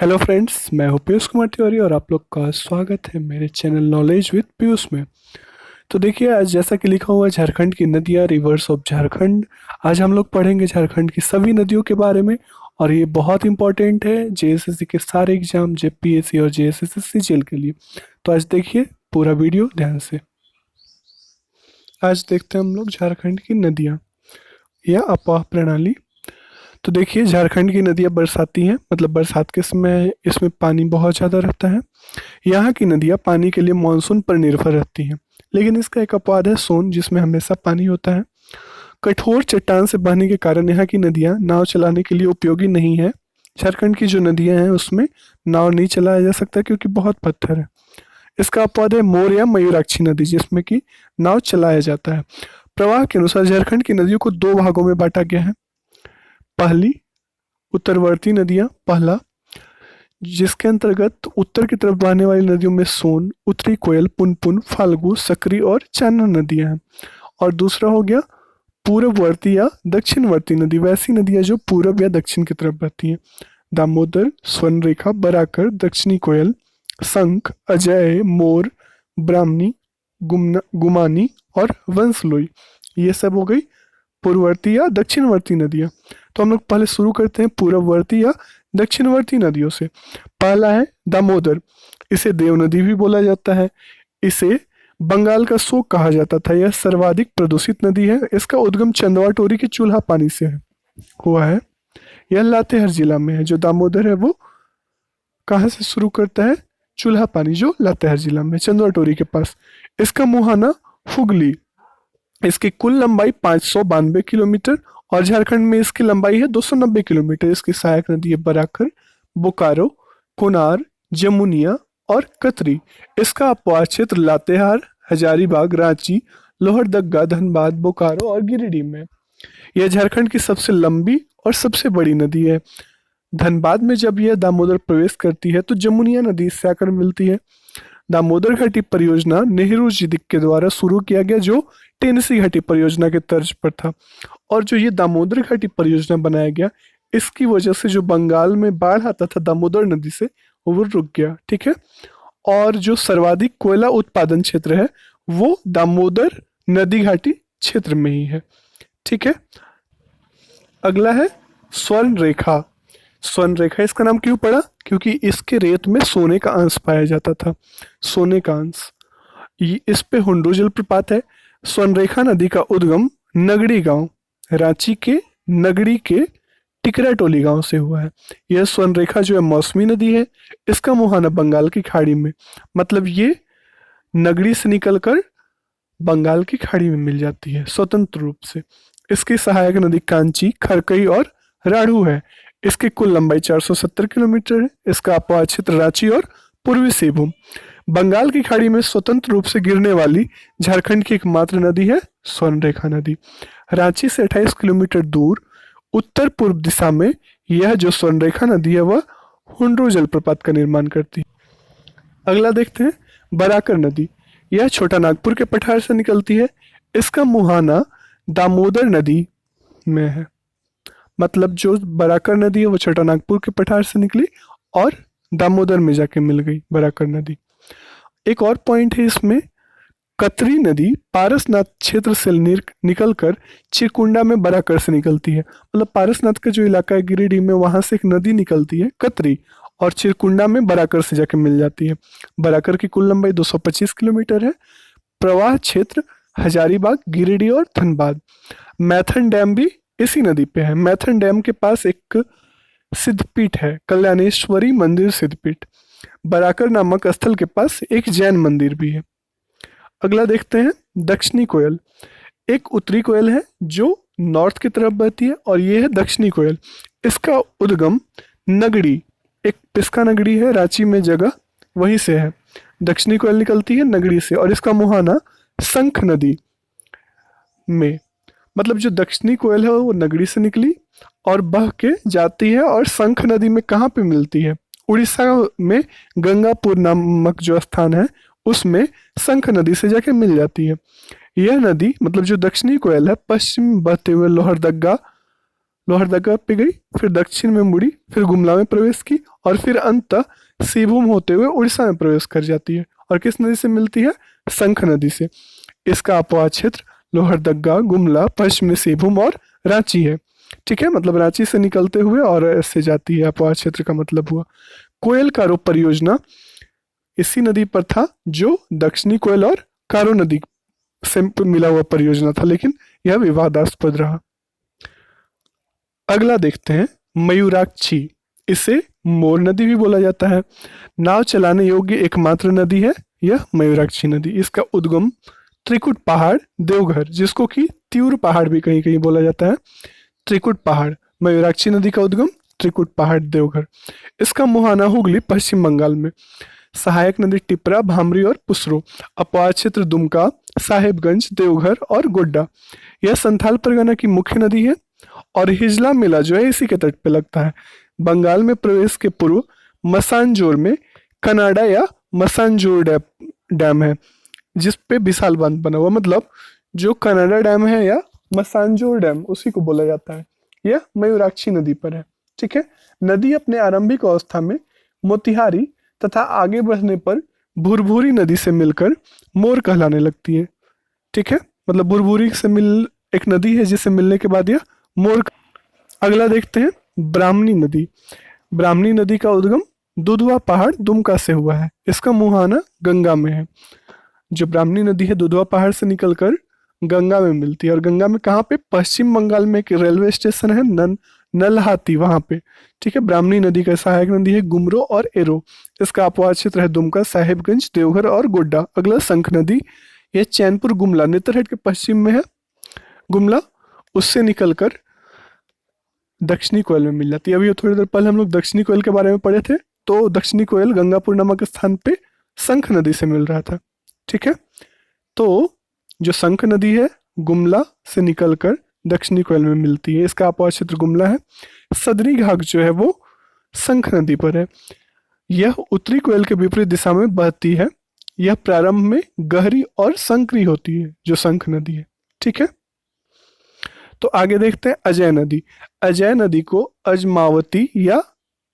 Hello friends, मैं हूं पीयूष कुमार तिवारी और आप लोग का स्वागत है मेरे चैनल नॉलेज विद पीयूष में। तो देखिए, आज जैसा कि लिखा हुआ है झारखंड की नदियां, रिवर्स ऑफ झारखंड। आज हम लोग पढ़ेंगे झारखंड की सभी नदियों के बारे में और ये बहुत इंपॉर्टेंट है जेएसएससी के सारे एग्जाम, जेपीएससी और जेएसएससी सीजीएल के लिए। तो आज देखिए पूरा वीडियो ध्यान से। आज देखते हैं हम लोग झारखंड की नदियाँ या अफवाह प्रणाली। तो देखिए, झारखंड की नदियाँ बरसाती हैं, मतलब बरसात के समय इसमें पानी बहुत ज़्यादा रहता है। यहाँ की नदियाँ पानी के लिए मानसून पर निर्भर रहती हैं, लेकिन इसका एक अपवाद है सोन, जिसमें हमेशा पानी होता है। कठोर चट्टान से बहने के कारण यहाँ की नदियाँ नाव चलाने के लिए उपयोगी नहीं है। झारखंड की जो नदियाँ हैं उसमें नाव नहीं चलाया जा सकता क्योंकि बहुत पत्थर है। इसका अपवाद है मोर या मयूराक्षी नदी, जिसमें कि नाव चलाया जाता है। प्रवाह के अनुसार झारखंड की नदियों को दो भागों में बांटा गया है। पहली उत्तरवर्ती नदियां, पहला, जिसके अंतर्गत उत्तर की तरफ बहने वाली नदियों में सोन, उत्तरी कोयल, पुनपुन, फाल्गु, सकरी और चांना नदियां हैं। और दूसरा हो गया पूर्ववर्ती या दक्षिणवर्ती नदी, वैसी नदियां जो पूरब या दक्षिण की तरफ बहती हैं। दामोदर, स्वर्णरेखा, बराकर, दक्षिणी कोयल, शंख, अजय, मोर, ब्राह्मणी, गुमानी और वंशलोई, ये सब हो गई पूर्ववर्ती या दक्षिणवर्ती नदियां। तो हम लोग पहले शुरू करते हैं पूर्ववर्ती या दक्षिणवर्ती नदियों से। पहला है दामोदर। इसे देव नदी भी बोला जाता है। इसे बंगाल का शोक कहा जाता था। यह सर्वाधिक प्रदूषित नदी है। इसका उद्गम चंदवा टोरी के चूल्हा पानी से हुआ है। यह लातेहार जिला में है। जो दामोदर है वो कहाँ से शुरू करता है? चूल्हा पानी, जो लातेहार जिला में, चंदवा टोरी के पास। इसका मुहाना हुगली। इसकी कुल लंबाई 592 किलोमीटर और झारखंड में इसकी लंबाई है 290 किलोमीटर। इसकी सहायक नदी है बराकर, बोकारो, कोनार, जमुनिया और कतरी। इसका अपवाह क्षेत्र लातेहार, हजारीबाग, रांची, लोहरदगा, धनबाद, बोकारो और गिरिडीह में। यह झारखंड की सबसे लंबी और सबसे बड़ी नदी है। धनबाद में जब यह दामोदर प्रवेश करती है तो जमुनिया नदी इससे आकर मिलती है। दामोदर घाटी परियोजना नेहरू जी के द्वारा शुरू किया गया, जो टेनेसी घाटी परियोजना के तर्ज पर था। और जो ये दामोदर घाटी परियोजना बनाया गया, इसकी वजह से जो बंगाल में बाढ़ आता था दामोदर नदी से, वो रुक गया। ठीक है। और जो सर्वाधिक कोयला उत्पादन क्षेत्र है वो दामोदर नदी घाटी क्षेत्र में ही है। ठीक है। अगला है स्वर्ण रेखा। स्वर्ण रेखा इसका नाम क्यों पड़ा? क्योंकि इसके रेत में सोने का अंश पाया जाता था। सोने का अंश। इस पे हुंडू जलप्रपात है। स्वर्ण रेखा नदी का उद्गम नगड़ी गांव, रांची के नगड़ी के टिकरा टोली गांव से हुआ है। यह स्वर्ण रेखा जो है मौसमी नदी है। इसका मुहाना बंगाल की खाड़ी में, मतलब ये नगड़ी से निकलकर बंगाल की खाड़ी में मिल जाती है स्वतंत्र रूप से। इसकी सहायक नदी कांची, खरकई और राढ़ू है। इसकी कुल लंबाई 470 किलोमीटर है। इसका अपवाह क्षेत्र रांची और पूर्वी सिंहभूम। बंगाल की खाड़ी में स्वतंत्र रूप से गिरने वाली झारखंड की एकमात्र नदी है स्वर्णरेखा नदी। रांची से 28 किलोमीटर दूर उत्तर पूर्व दिशा में यह जो स्वर्णरेखा नदी है वह हुंडरू जलप्रपात का निर्माण करती है। अगला देखते हैं बराकर नदी। यह छोटा नागपुर के पठार से निकलती है। इसका मुहाना दामोदर नदी में है। मतलब जो बराकर नदी है वो छोटा नागपुर के पठार से निकली और दामोदर में जाके मिल गई बराकर नदी। एक और पॉइंट है इसमें, कतरी नदी पारसनाथ क्षेत्र से निकलकर चिरकुंडा में बराकर से निकलती है। मतलब पारसनाथ का जो इलाका है गिरिडीह में, वहां से एक नदी निकलती है कतरी और चिरकुंडा में बराकर से जाके मिल जाती है। बराकर की कुल लंबाई 225 किलोमीटर है। प्रवाह क्षेत्र हजारीबाग, गिरिडीह और धनबाद। मैथन डैम भी इसी नदी पे है। मैथन डैम के पास एक सिद्धपीठ है, कल्याणेश्वरी मंदिर सिद्धपीठ। बराकर नामक स्थल के पास एक जैन मंदिर भी है। अगला देखते हैं दक्षिणी कोयल। एक उत्तरी कोयल है जो नॉर्थ की तरफ बहती है और ये है दक्षिणी कोयल। इसका उद्गम नगड़ी, एक पिस्का नगड़ी है रांची में जगह, वहीं से है। दक्षिणी कोयल निकलती है नगड़ी से और इसका मुहाना शंख नदी में। मतलब जो दक्षिणी कोयल है वो नगड़ी से निकली और बह के जाती है और शंख नदी में कहाँ पे मिलती है? उड़ीसा में गंगापुर नामक जो स्थान है उसमें शंख नदी से जाके मिल जाती है। यह नदी, मतलब जो दक्षिणी कोयल है, पश्चिम बहते हुए लोहरदगा लोहरदगा पे गई, फिर दक्षिण में मुड़ी, फिर गुमला में प्रवेश की और फिर अंततः सिंहभूम होते हुए उड़ीसा में प्रवेश कर जाती है। और किस नदी से मिलती है? शंख नदी से। इसका अपवाद क्षेत्र लोहरदगा, गुमला, पश्चिम में सिंहभूम और रांची है। ठीक है, मतलब रांची से निकलते हुए और ऐसे जाती है, अपवाद क्षेत्र का मतलब हुआ। कोयल कारो परियोजना इसी नदी पर था जो दक्षिणी कोयल और कारो नदी से मिला हुआ परियोजना था, लेकिन यह विवादास्पद रहा। अगला देखते हैं मयूराक्षी। इसे मोर नदी भी बोला जाता है। नाव चलाने योग्य एकमात्र नदी है यह मयूराक्षी नदी। इसका उद्गम त्रिकुट पहाड़, देवघर, जिसको कि त्यूर पहाड़ भी कहीं कहीं बोला जाता है। त्रिकुट पहाड़, मयूराक्षी नदी का उद्गम त्रिकुट पहाड़, देवघर। इसका मुहाना हुगली, पश्चिम बंगाल में। सहायक नदी टिपरा, भामरी और पुसरो। अपवाद क्षेत्र दुमका, साहेबगंज, देवघर और गोड्डा। यह संथाल परगना की मुख्य नदी है और हिजला मेला जो है इसी के तट पे लगता है। बंगाल में प्रवेश के पूर्व मसानजोर में कनाडा या मसानजोर डैम है, जिस पे विशाल बांध बना हुआ। मतलब जो कनाडा डैम है या मसानजोर डैम, उसी को बोला जाता है। यह मयूराक्षी नदी पर है। ठीक है, नदी अपने आरंभिक अवस्था में मोतिहारी तथा आगे बढ़ने पर भुरभुरी नदी से मिलकर मोर कहलाने लगती है। ठीक है, मतलब भुरभुरी से मिल एक नदी है जिससे मिलने के बाद यह मोर। अगला देखते हैं ब्राह्मणी नदी। ब्राह्मणी नदी का उद्गम दुधवा पहाड़, दुमका से हुआ है। इसका मुहाना गंगा में है। जो ब्राह्मणी नदी है दुधवा पहाड़ से निकलकर गंगा में मिलती है। और गंगा में कहाँ पे? पश्चिम बंगाल में एक रेलवे स्टेशन है नलहाती, वहां पे। ठीक है, ब्राह्मणी नदी का सहायक नदी है गुमरो और एरो। इसका अपवाद क्षेत्र है दुमका, साहेबगंज, देवघर और गोड्डा। अगला शंख नदी। यह चैनपुर, गुमला, नेतरहट के पश्चिम में है। गुमला उससे निकलकर दक्षिणी कोयल में मिल जाती है। अभी थोड़ी देर पहले हम लोग दक्षिणी कोयल के बारे में पढ़े थे, तो दक्षिणी कोयल गंगापुर नामक स्थान पे शंख नदी से मिल रहा था। ठीक है, तो जो शंख नदी है गुमला से निकलकर दक्षिणी कोयल में मिलती है। इसका अपवाद क्षेत्र गुमला है। सदरी घाट जो है वो शंख नदी पर है। यह उत्तरी कोयल के विपरीत दिशा में बहती है। यह प्रारंभ में गहरी और संकरी होती है, जो शंख नदी है। ठीक है, तो आगे देखते हैं अजय नदी। अजय नदी को अजमावती या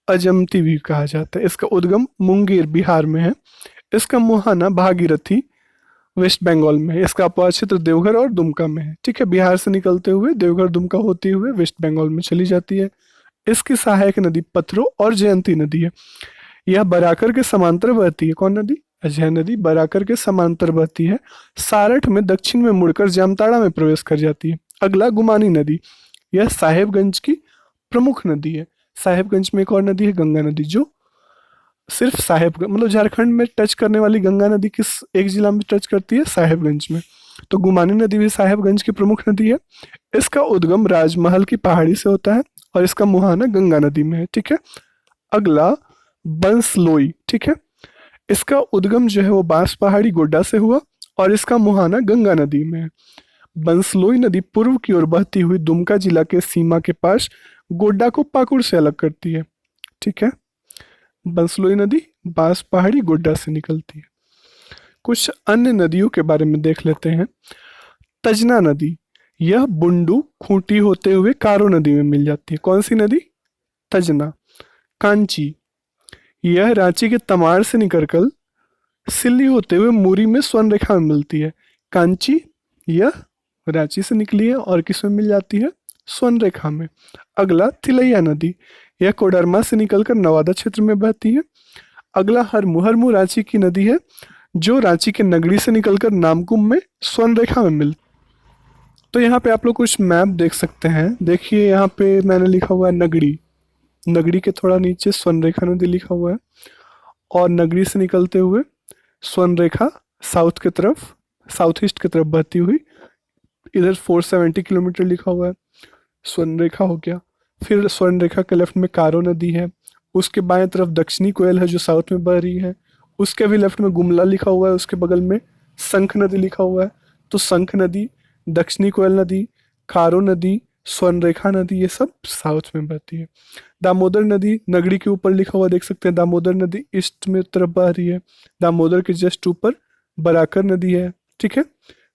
अजमती भी कहा जाता है। इसका उद्गम मुंगेर, बिहार में है। इसका मुहाना भागीरथी, वेस्ट बंगाल में है। इसका अपवाद क्षेत्र देवघर और दुमका में है। ठीक है, बिहार से निकलते हुए देवघर, दुमका होते हुए वेस्ट बंगाल में चली जाती है। इसकी सहायक नदी पथरो और जयंती नदी है। यह बराकर के समांतर बहती है। कौन नदी? अजय नदी बराकर के समांतर बहती है। सारठ में दक्षिण में मुड़कर जामताड़ा में प्रवेश कर जाती है। अगला गुमानी नदी। यह साहेबगंज की प्रमुख नदी है। साहेबगंज में एक और नदी है गंगा नदी, जो सिर्फ साहेबगंज, मतलब झारखंड में टच करने वाली गंगा नदी किस एक जिला में टच करती है? साहेबगंज में। तो गुमानी नदी भी साहेबगंज की प्रमुख नदी है। इसका उद्गम राजमहल की पहाड़ी से होता है और इसका मुहाना गंगा नदी में है। ठीक है, अगला बंसलोई। ठीक है, इसका उद्गम जो है वो बांस पहाड़ी, गोड्डा से हुआ और इसका मुहाना गंगा नदी में है। बंसलोई नदी पूर्व की ओर बहती हुई दुमका जिला के सीमा के पास गोड्डा को पाकुड़ से अलग करती है। ठीक है, बंसलोई नदी बांस पहाड़ी, गोड्डा से निकलती है। कुछ अन्य नदियों के बारे में देख लेते हैं। तजना नदी। यह बुंडू, खूंटी होते हुए कारो नदी में मिल जाती है। कौन सी नदी? तजना। कांची। यह रांची के तमाड़ से निकलकर सिल्ली होते हुए मूरी में स्वर्ण रेखा में मिलती है। कांची यह रांची से निकली है और किस में मिल जाती है? स्वर्ण रेखा में। अगला तिलैया नदी। यह कोडरमा से निकलकर नवादा क्षेत्र में बहती है। अगला हरमू। हरमू रांची की नदी है जो रांची के नगरी से निकलकर नामकुम में स्वर्ण रेखा में मिल। तो यहाँ पे आप लोग कुछ मैप देख सकते हैं। देखिए यहाँ पे मैंने लिखा हुआ है नगरी। नगरी के थोड़ा नीचे स्वर्ण रेखा नदी लिखा हुआ है और नगरी से निकलते हुए स्वर्ण रेखा साउथ की तरफ, साउथ ईस्ट की तरफ बहती हुई। इधर 470 किलोमीटर लिखा हुआ है, स्वर्ण रेखा हो गया। फिर स्वर्ण रेखा के लेफ्ट में कारो नदी है। उसके बाएं तरफ दक्षिणी कोयल है जो साउथ में बह रही है। उसके भी लेफ्ट में गुमला लिखा हुआ है, उसके बगल में शंख नदी लिखा हुआ है। तो शंख नदी, दक्षिणी कोयल नदी, कारो नदी, स्वर्ण रेखा नदी, ये सब साउथ में बहती है। दामोदर नदी नगरी के ऊपर लिखा हुआ देख सकते हैं। दामोदर नदी ईस्ट में तरफ बह रही है। दामोदर के जस्ट ऊपर बराकर नदी है। ठीक है,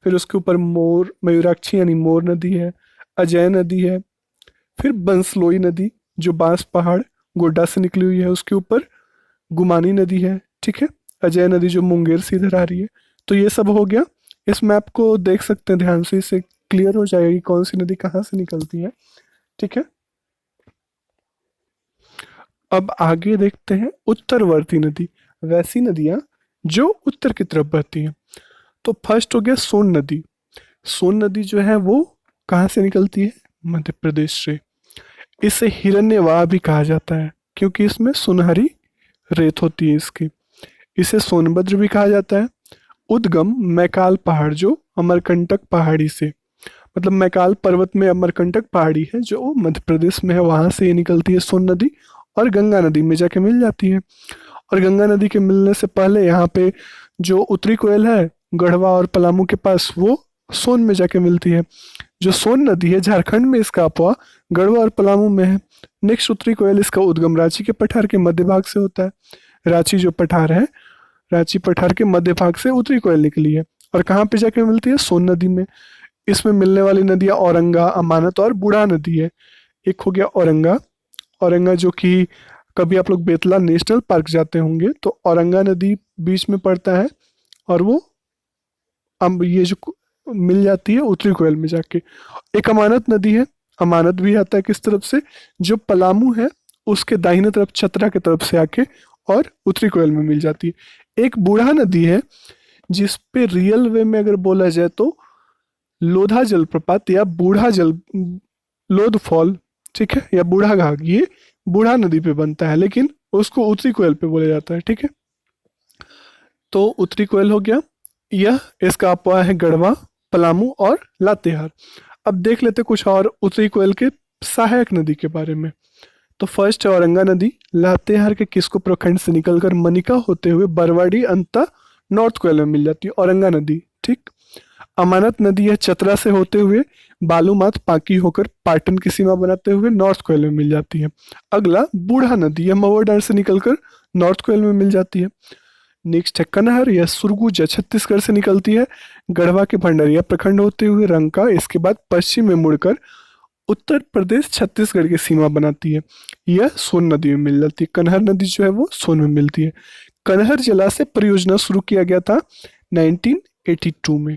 फिर उसके ऊपर मयूराक्षी यानी मोर नदी है। अजय नदी है। फिर बंसलोई नदी जो बांस पहाड़ गोड्डा से निकली हुई है उसके ऊपर, गुमानी नदी है, ठीक है, अजय नदी जो मुंगेर से इधर आ रही है। तो ये सब हो गया। इस मैप को देख सकते हैं ध्यान से, इससे क्लियर हो जाएगा कि कौन सी नदी कहाँ से निकलती है, ठीक है। अब आगे देखते हैं उत्तरवर्ती नदी, वैसी नदियां जो उत्तर की तरफ बहती हैं। तो फर्स्ट हो गया सोन नदी। सोन नदी जो है वो कहाँ से निकलती है? मध्य प्रदेश से। इसे हिरण्यवाह भी कहा जाता है क्योंकि इसमें सुनहरी रेत होती है इसकी। इसे सोनभद्र भी कहा जाता है। उद्गम मैकाल पहाड़ जो अमरकंटक पहाड़ी से, मतलब मैकाल पर्वत में अमरकंटक पहाड़ी है जो मध्य प्रदेश में है, वहां से ये निकलती है सोन नदी और गंगा नदी में जाके मिल जाती है। और गंगा नदी के मिलने से पहले यहाँ पे जो उत्तरी कोयल है गढ़वा और पलामू के पास, वो सोन में जाके मिलती है। जो सोन नदी है झारखंड में इसका अपवा गढ़वा और पलामू में है। नेक्स्ट उत्तरी कोयल, इसका उद्गम रांची के पठार के मध्य भाग से होता है। रांची जो पठार है, रांची पठार के मध्य भाग से उत्तरी कोयल निकली है और कहाँ पे जाके मिलती है? सोन नदी में। इसमें मिलने वाली नदियां औरंगा, अमानत और बूढ़ा नदी है। एक हो गया औरंगा, औरंगा जो कि कभी आप लोग बेतला नेशनल पार्क जाते होंगे तो औरंगा नदी बीच में पड़ता है और वो ये जो मिल जाती है उत्तरी कोयल में जाके। एक अमानत नदी है, अमानत भी आता है किस तरफ से? जो पलामू है उसके दाहिने तरफ चतरा की तरफ से आके और उत्तरी कोयल में मिल जाती है। एक बूढ़ा नदी है जिस पे रियल वे में अगर बोला जाए तो लोधा जलप्रपात या बूढ़ा जल, लोध फॉल, ठीक है, या बूढ़ा घाघ, ये बूढ़ा नदी पे बनता है लेकिन उसको उत्तरी कोयल पे बोला जाता है, ठीक है। तो उत्तरी कोयल हो गया। यह इसका अपवा है गढ़वा, पलामू और लातेहार। अब देख लेते कुछ और उत्तरी कोयल के सहायक नदी के बारे में। तो फर्स्ट है औरंगा नदी, लातेहार के किस्को प्रखंड से निकलकर मनिका होते हुए बरवाडी अंता नॉर्थ कोयल में मिल जाती है, औरंगा नदी, ठीक। अमानत नदी है चतरा से होते हुए बालूमाथ पाकी होकर पाटन की सीमा बनाते हुए नॉर्थ कोयल में मिल जाती है। अगला बूढ़ा नदी है मवरडांड से निकलकर नॉर्थ कोयल में मिल जाती है। नेक्स्ट है कनहर, यह सुरगुजा छत्तीसगढ़ से निकलती है गढ़वा के भंडारिया प्रखंड होते हुए रंका, इसके बाद पश्चिम में मुड़कर उत्तर प्रदेश छत्तीसगढ़ की सीमा बनाती है। यह सोन नदी में मिल जाती है। कनहर नदी जो है वो सोन में मिलती है। कनहर जलाशय परियोजना शुरू किया गया था 1982 में।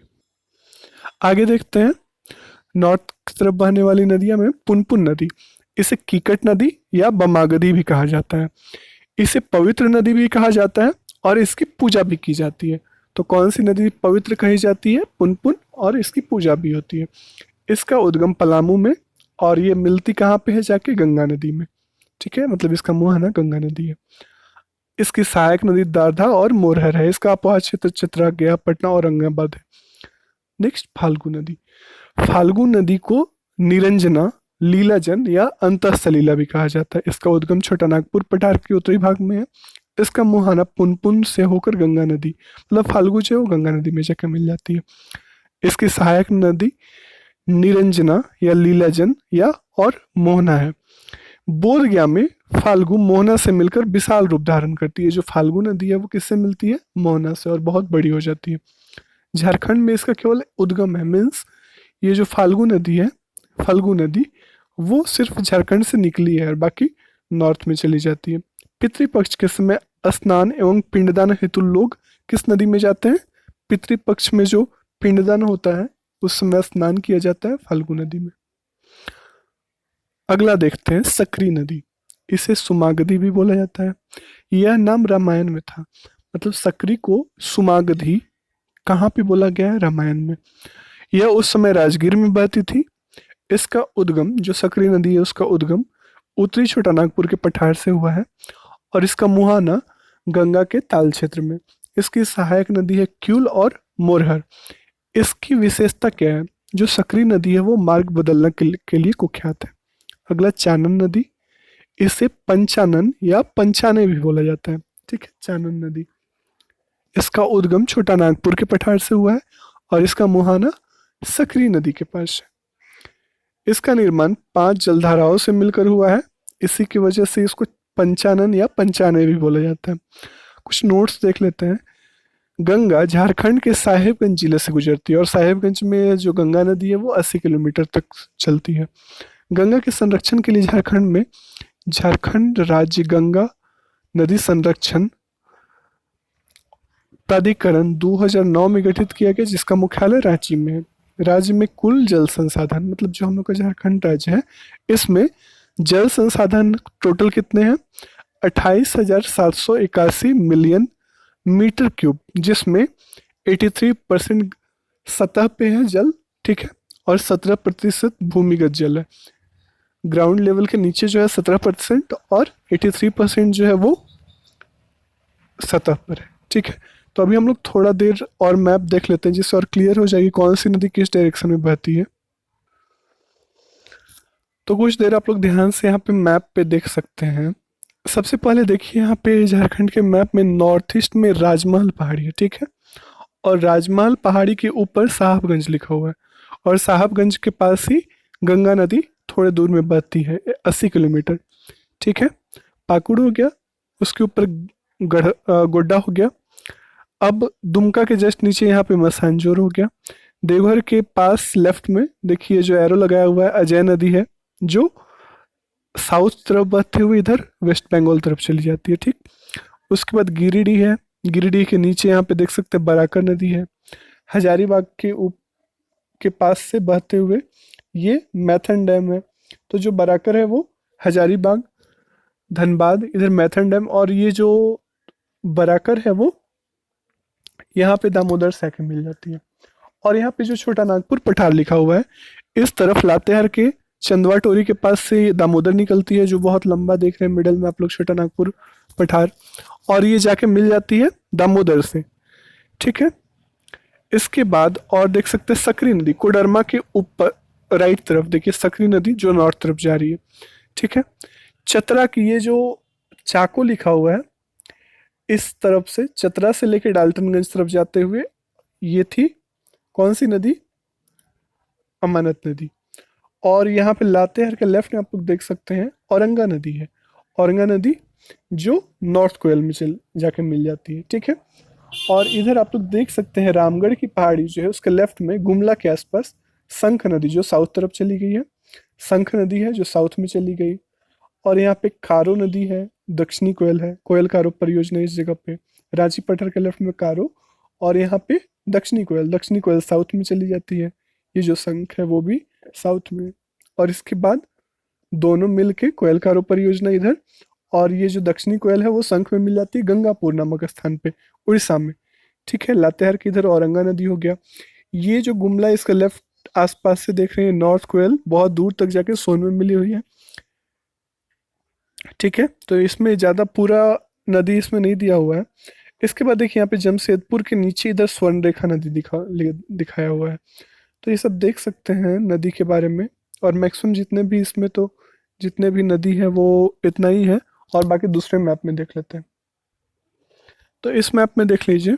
आगे देखते हैं नॉर्थ की तरफ बहने वाली नदियां में पुनपुन नदी, इसे कीकट नदी या बमागदी भी कहा जाता है। इसे पवित्र नदी भी कहा जाता है और इसकी पूजा भी की जाती है। तो कौन सी नदी पवित्र कही जाती है? पुनपुन, और इसकी पूजा भी होती है। इसका उद्गम पलामू में और ये मिलती कहाँ पे है? जाके गंगा नदी में, ठीक है, मतलब इसका मुहाना गंगा नदी है। इसकी सहायक नदी दारधा और मोरहर है। इसका अपवाह क्षेत्र चतरा, गया, पटना और औरंगाबाद है। नेक्स्ट फाल्गु नदी। फाल्गु नदी को निरंजना, लीलाजन या अंतःसलीला भी कहा जाता है। इसका उद्गम छोटा नागपुर पठार के उत्तरी भाग में है। इसका मुहाना पुनपुन से होकर गंगा नदी, मतलब फाल्गु जो है वो गंगा नदी में जाकर मिल जाती है। इसकी सहायक नदी निरंजना या लीलाजन या और मोहना है। बोधगया में फाल्गु मोहना से मिलकर विशाल रूप धारण करती है। जो फाल्गु नदी है वो किससे मिलती है? मोहना से, और बहुत बड़ी हो जाती है। झारखंड में इसका केवल उद्गम है, मीन्स ये जो फाल्गु नदी है, फाल्गु नदी, वो सिर्फ झारखंड से निकली है और बाकी नॉर्थ में चली जाती है। पितृपक्ष के समय स्नान एवं पिंडदान हेतु लोग किस नदी में जाते हैं? पितृपक्ष में जो पिंडदान होता है उस समय स्नान किया जाता है फाल्गु नदी में। अगला देखते हैं सकरी नदी, इसे सुमागधी भी बोला जाता है। यह नाम रामायण में था, मतलब सकरी को सुमागधी कहाँ पे बोला गया है? रामायण में। यह उस समय राजगीर में बहती थी। इसका उद्गम, जो सकरी नदी है उसका उद्गम उत्तरी छोटा नागपुर के पठार से हुआ है और इसका मुहाना गंगा के ताल क्षेत्र में। इसकी सहायक नदी है क्यूल और मोरहर। इसकी विशेषता क्या है? जो सकरी नदी है वो मार्ग बदलने के लिए कुख्यात है। अगला चानन नदी, इसे पंचानन या पंचाने भी बोला जाता है, ठीक है, चानन नदी। इसका उद्गम छोटा नागपुर के पठार से हुआ है और इसका मुहाना सकरी नदी के पास है। इसका निर्माण 5 जलधाराओं से मिलकर हुआ है, इसी की वजह से इसको पंचानन या पंचाने भी बोला जाता है। कुछ नोट्स देख लेते हैं। गंगा झारखंड के साहेबगंज जिले से गुजरती है और साहेबगंज में जो गंगा नदी है वो 80 किलोमीटर तक चलती है। गंगा के संरक्षण के लिए झारखंड में झारखंड राज्य गंगा नदी संरक्षण प्राधिकरण 2009 में गठित किया गया, जिसका मुख्यालय रांची में है। राज्य में कुल जल संसाधन, मतलब जो हम लोग का झारखंड राज्य है, इसमें जल संसाधन टोटल कितने हैं? 28,781 मिलियन मीटर क्यूब, जिसमें 83% सतह पे है जल, ठीक है, और 17% भूमिगत जल है। ग्राउंड लेवल के नीचे जो है 17% और 83% जो है वो सतह पर है, ठीक है। तो अभी हम लोग थोड़ा देर और मैप देख लेते हैं, जिससे और क्लियर हो जाएगी कौन सी नदी किस डायरेक्शन में बहती है। तो कुछ देर आप लोग ध्यान से यहाँ पे मैप पे देख सकते हैं। सबसे पहले देखिए यहाँ पे झारखंड के मैप में नॉर्थ ईस्ट में राजमहल पहाड़ी है, ठीक है, और राजमहल पहाड़ी के ऊपर साहबगंज लिखा हुआ है, और साहबगंज के पास ही गंगा नदी थोड़े दूर में बहती है 80 किलोमीटर, ठीक है। पाकुड़ हो गया, उसके ऊपर गोड्डा हो गया। अब दुमका के जस्ट नीचे यहाँ पे मसानजोर हो गया। देवघर के पास लेफ्ट में देखिए जो एरो लगाया हुआ है, अजय नदी है, जो साउथ तरफ बहते हुए इधर वेस्ट बंगाल तरफ चली जाती है, ठीक। उसके बाद गिरिडीह है, गिरिडीह के नीचे यहाँ पे देख सकते हैं बराकर नदी है। हजारीबाग के पास से बहते हुए ये मैथन डैम है। तो जो बराकर है वो हजारीबाग, धनबाद, इधर मैथन डैम, और ये जो बराकर है वो यहाँ पे दामोदर साइकिल मिल जाती है। और यहाँ पे जो छोटा नागपुर पठार लिखा हुआ है, इस तरफ लातेहार के चंदवा टोरी के पास से दामोदर निकलती है, जो बहुत लंबा देख रहे हैं मिडल में आप लोग, छोटा नागपुर पठार, और ये जाके मिल जाती है दामोदर से, ठीक है। इसके बाद और देख सकते हैं सकरी नदी, कोडरमा के ऊपर राइट तरफ देखिए सकरी नदी जो नॉर्थ तरफ जा रही है, ठीक है। चतरा की ये जो चाको लिखा हुआ है, इस तरफ से चतरा से लेके डाल्टनगंज तरफ जाते हुए ये थी कौन सी नदी? अमानत नदी। और यहाँ पे लातेहार के लेफ्ट में आप लोग देख सकते हैं औरंगा नदी है, औरंगा नदी जो नॉर्थ कोयल में चल जाके मिल जाती है, ठीक है। और इधर आप लोग देख सकते हैं रामगढ़ की पहाड़ी जो है, उसके लेफ्ट में गुमला के आसपास शंख नदी जो साउथ तरफ चली गई है, शंख नदी है जो साउथ में चली गई। और यहाँ पे कारो नदी है, दक्षिणी कोयल है, कोयल कारो परियोजना इस जगह पे। रांची पठार के लेफ्ट में कारो, और यहाँ पे दक्षिणी कोयल साउथ में चली जाती है। ये जो शंख है वो भी साउथ में। और इसके बाद दोनों मिल के कोयल कारो परियोजना इधर, और ये जो दक्षिणी कोयल है वो शंख में मिल जाती है गंगापुर नामक स्थान पे, उड़ीसा में, ठीक है। लातेहार की इधर औरंगा नदी हो गया। ये जो गुमला इसका लेफ्ट आसपास से देख रहे हैं नॉर्थ कोयल, बहुत दूर तक जाके सोन में मिली हुई है, ठीक है। तो इसमें ज़्यादा पूरा नदी इसमें नहीं दिया हुआ है। इसके बाद देखिए यहाँ पे जमशेदपुर के नीचे इधर स्वर्ण रेखा नदी दिखाया हुआ है। तो ये सब देख सकते हैं नदी के बारे में, और मैक्सिमम जितने भी इसमें तो जितने भी नदी है वो इतना ही है, और बाकी दूसरे मैप में देख लेते हैं। तो इस मैप में देख लीजिए,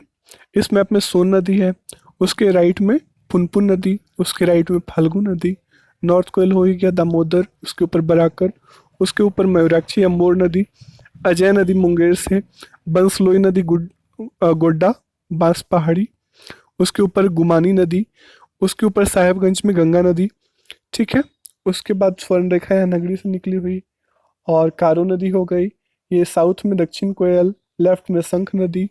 इस मैप में सोन नदी है, उसके राइट में पुनपुन नदी, उसके राइट में फाल्गु नदी, नॉर्थ कोयल हो गया दामोदर, उसके ऊपर बराकर, उसके ऊपर मयूराक्षी अम्बोर नदी, अजय नदी मुंगेर से, बंसलोई नदी गोड्डा बांस पहाड़ी, उसके ऊपर गुमानी नदी, उसके ऊपर साहेबगंज में गंगा नदी, ठीक है। उसके बाद स्वर्ण रेखा यहाँ नगरी से निकली हुई, और कारो नदी हो गई, ये साउथ में दक्षिण कोयल, लेफ्ट में शंख नदी।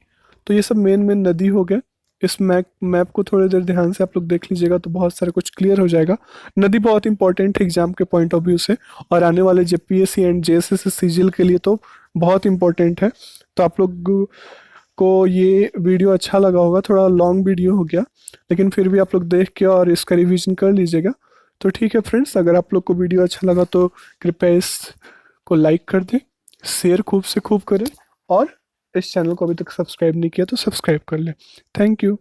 तो ये सब मेन नदी हो गए। इस मैप को थोड़ी देर ध्यान से आप लोग देख लीजिएगा तो बहुत सारा कुछ क्लियर हो जाएगा। नदी बहुत इंपॉर्टेंट है एग्जाम के पॉइंट ऑफ व्यू से, और आने वाले जेपीएससी एंड जेएसएससी सीजीएल के लिए तो बहुत इंपॉर्टेंट है। तो आप लोग को ये वीडियो अच्छा लगा होगा, थोड़ा लॉन्ग वीडियो हो गया, लेकिन फिर भी आप लोग देख के और इसका रिवीजन कर लीजिएगा। तो ठीक है फ्रेंड्स, अगर आप लोग को वीडियो अच्छा लगा तो कृपया इस को लाइक कर दें, शेयर खूब से खूब करें, और इस चैनल को अभी तक सब्सक्राइब नहीं किया तो सब्सक्राइब कर लें। Thank you.